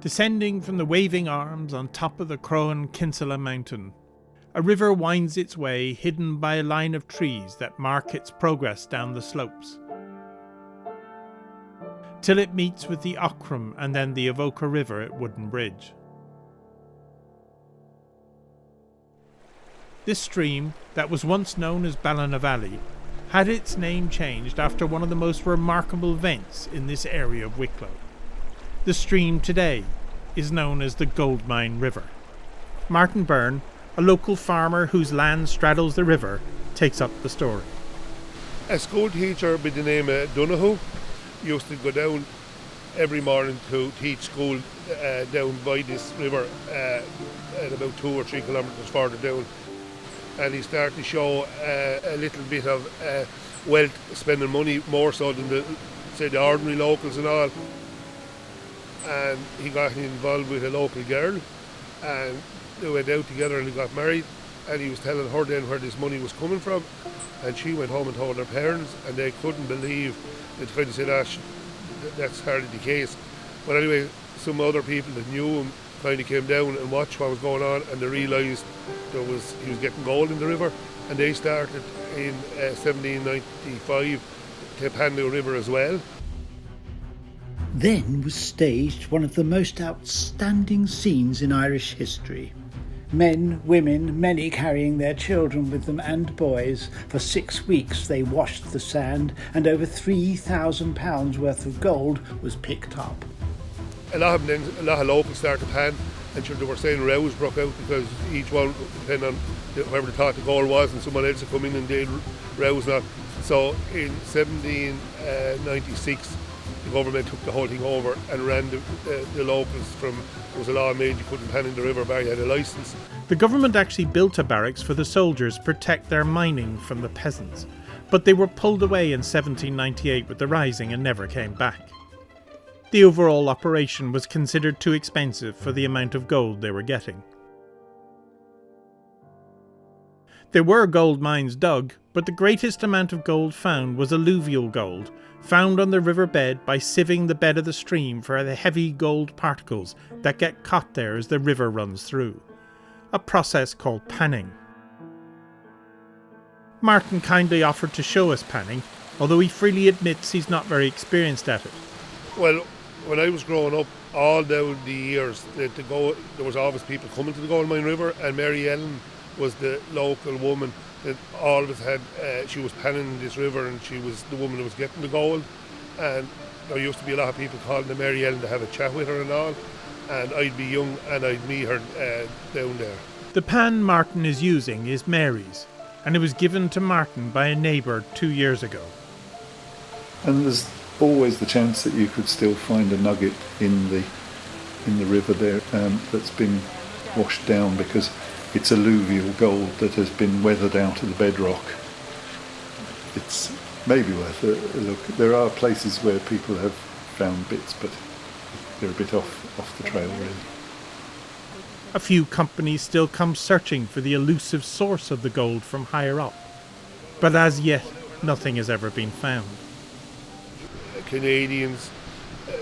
Descending from the waving arms on top of the Crohan Kinsella mountain, a river winds its way, hidden by a line of trees that mark its progress down the slopes, till it meets with the Aughrim and then the Avoca River at Woodenbridge. This stream, that was once known as Ballinavalley, had its name changed after one of the most remarkable events in this area of Wicklow. The stream today is known as the Goldmine River. Martin Byrne, a local farmer whose land straddles the river, takes up the story. A school teacher by the name of Donoghue used to go down every morning to teach school down by this river at about 2 or 3 kilometres further down. And he started to show a little bit of wealth, spending money more so than the ordinary locals and all. And he got involved with a local girl, and they went out together and they got married, and he was telling her then where this money was coming from, and she went home and told her parents, and they couldn't believe. They kind of said, that's hardly the case. But anyway, some other people that knew him kind of came down and watched what was going on, and they realised he was getting gold in the river, and they started in 1795 to pan the river as well. Then was staged one of the most outstanding scenes in Irish history. Men, women, many carrying their children with them and boys. For 6 weeks they washed the sand, and over £3,000 worth of gold was picked up. A lot of locals started to pan, and they were saying rows broke out because each one, depending on whoever they thought the gold was, and someone else would come in and they'd rouse that. So in 1796, the government took the whole thing over and ran the locals from. There was a law made you couldn't pan in the river bar you had a licence. The government actually built a barracks for the soldiers to protect their mining from the peasants, but they were pulled away in 1798 with the Rising and never came back. The overall operation was considered too expensive for the amount of gold they were getting. There were gold mines dug, but the greatest amount of gold found was alluvial gold, found on the riverbed by sieving the bed of the stream for the heavy gold particles that get caught there as the river runs through. A process called panning. Martin kindly offered to show us panning, although he freely admits he's not very experienced at it. Well, when I was growing up, all down the years, there was always people coming to the Goldmine River, and Mary Ellen was the local woman that all of us had. She was panning this river, and she was the woman who was getting the gold. And there used to be a lot of people calling to Mary Ellen to have a chat with her and all. And I'd be young and I'd meet her down there. The pan Martin is using is Mary's, and it was given to Martin by a neighbour 2 years ago. And there's always the chance that you could still find a nugget in the river there that's been washed down because it's alluvial gold that has been weathered out of the bedrock. It's maybe worth a look. There are places where people have found bits, but they're a bit off the trail really. A few companies still come searching for the elusive source of the gold from higher up, but as yet nothing has ever been found. Canadians,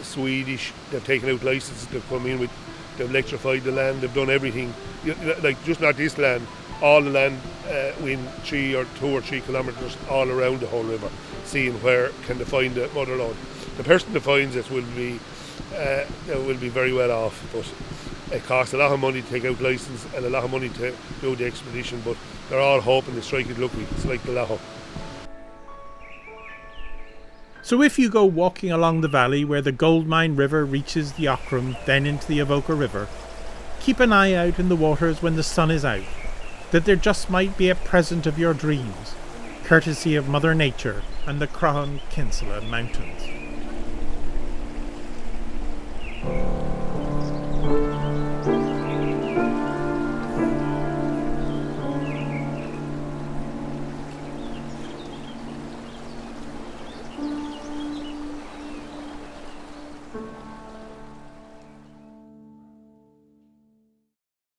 Swedish, they've taken out licenses, they've come in with, they've electrified the land, they've done everything. Like just not this land, all the land in 2 or 3 kilometres all around the whole river, seeing where can they find the mother lode. The person that finds it will be very well off, but it costs a lot of money to take out licence and a lot of money to do the expedition, but they're all hoping to strike it lucky. It's like the Laho. So if you go walking along the valley where the Goldmine River reaches the Aughrim, then into the Avoca River, keep an eye out in the waters when the sun is out, that there just might be a present of your dreams, courtesy of Mother Nature and the Crohan Kinsella Mountains.